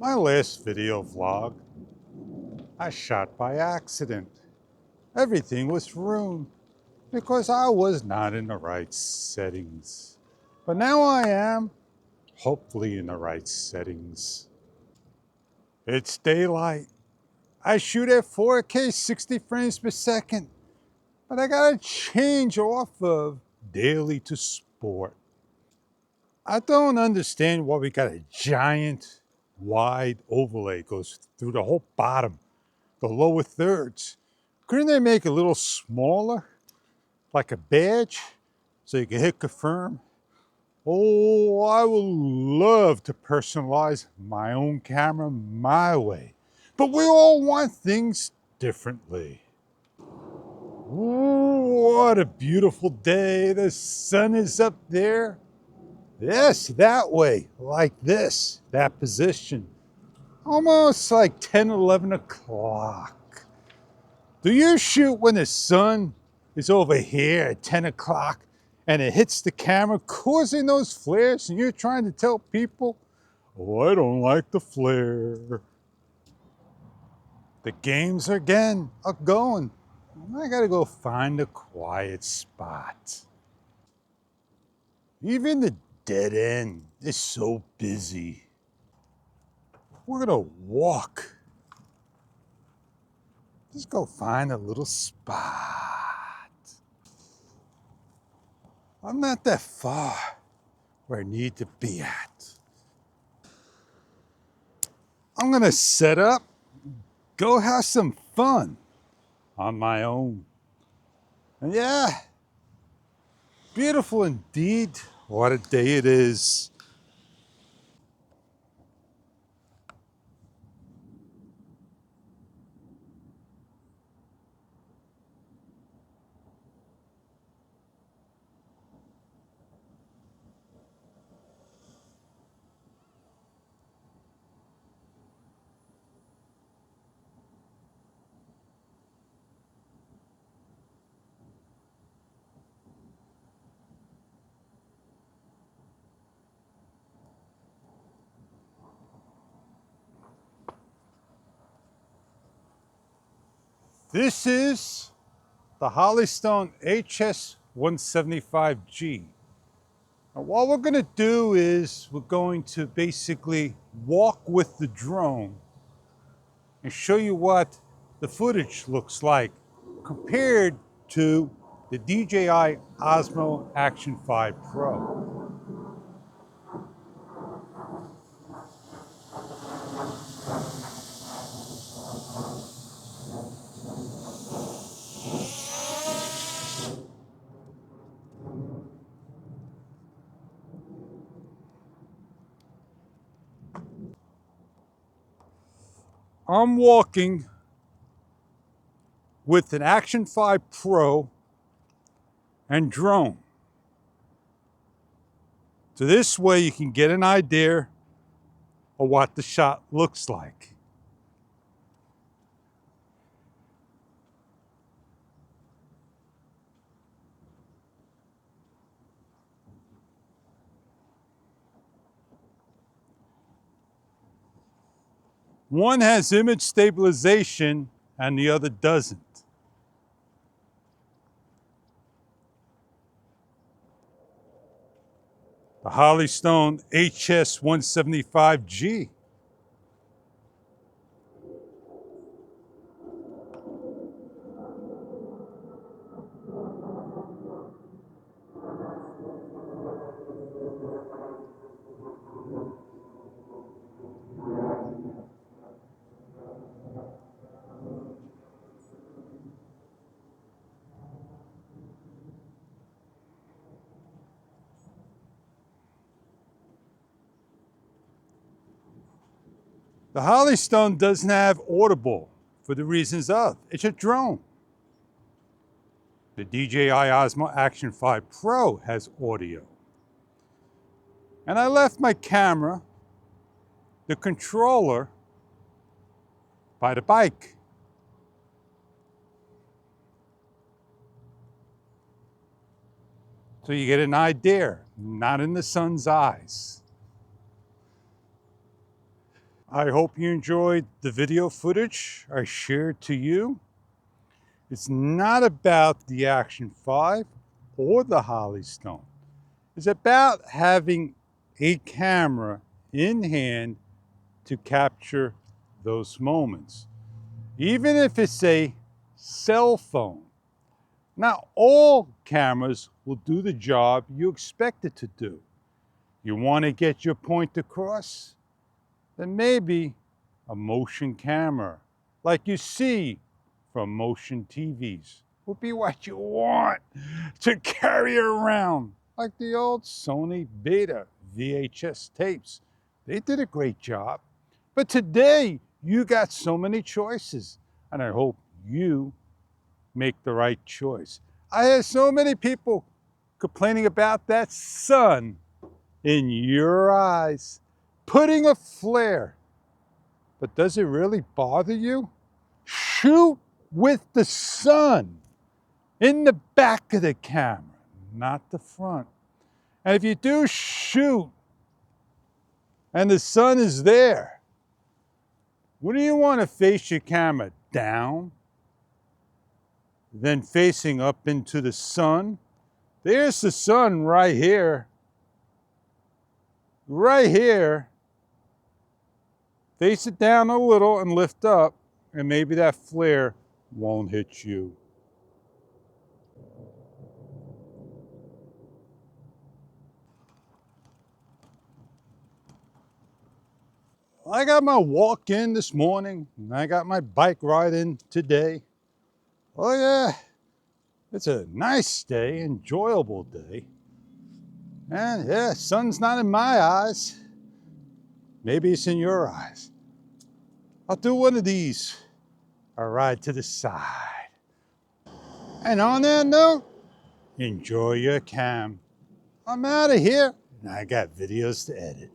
My last video vlog, I shot by accident. Everything was ruined because I was not in the right settings. But now I am, hopefully in the right settings. It's daylight. I shoot at 4K 60 frames per second, but I gotta change off of daily to sport. I don't understand why we got a giant wide overlay goes through the whole bottom, the lower thirds. Couldn't they make it a little smaller, like a badge, so you can hit confirm? Oh, I would love to personalize my own camera my way, but we all want things differently. Ooh, what a beautiful day. The sun is up there. Yes, that way, like this, that position. Almost like 10, 11 o'clock. Do you shoot when the sun is over here at 10 o'clock and it hits the camera, causing those flares, and you're trying to tell people, oh, I don't like the flare. The games again are going. I gotta go find a quiet spot. Even the dead end is so busy. We're gonna walk. Just go find a little spot. I'm not that far where I need to be at. I'm gonna set up, go have some fun on my own. And yeah, beautiful indeed. What a day it is. This is the Hollystone HS-175G. Now, what we're gonna do is we're going to basically walk with the drone and show you what the footage looks like compared to the DJI Osmo Action 5 Pro. I'm walking with an Action 5 Pro and drone. So this way you can get an idea of what the shot looks like. One has image stabilization and the other doesn't. The Hollystone HS-175G. The Hollystone doesn't have audible for the reasons of, it's a drone. The DJI Osmo Action 5 Pro has audio. And I left my camera, the controller, by the bike. So you get an idea, not in the sun's eyes. I hope you enjoyed the video footage I shared to you. It's not about the Action 5 or the Holly Stone. It's about having a camera in hand to capture those moments. Even if it's a cell phone. Not all cameras will do the job you expect it to do. You want to get your point across? Then maybe a motion camera, like you see from motion TVs, will be what you want to carry around, like the old Sony Beta VHS tapes. They did a great job. But today, you got so many choices, and I hope you make the right choice. I hear so many people complaining about that sun in your eyes, putting a flare. But does it really bother you? Shoot with the sun in the back of the camera, not the front. And if you do shoot and the sun is there, wouldn't you want to face your camera down, then facing up into the sun? There's the sun right here. Right here. Face it down a little and lift up, and maybe that flare won't hit you. I got my walk in this morning, and I got my bike ride in today. Oh yeah, it's a nice day, enjoyable day. And yeah, sun's not in my eyes. Maybe it's in your eyes. I'll do one of these, a ride to the side. And on that note, enjoy your cam. I'm out of here, and I got videos to edit.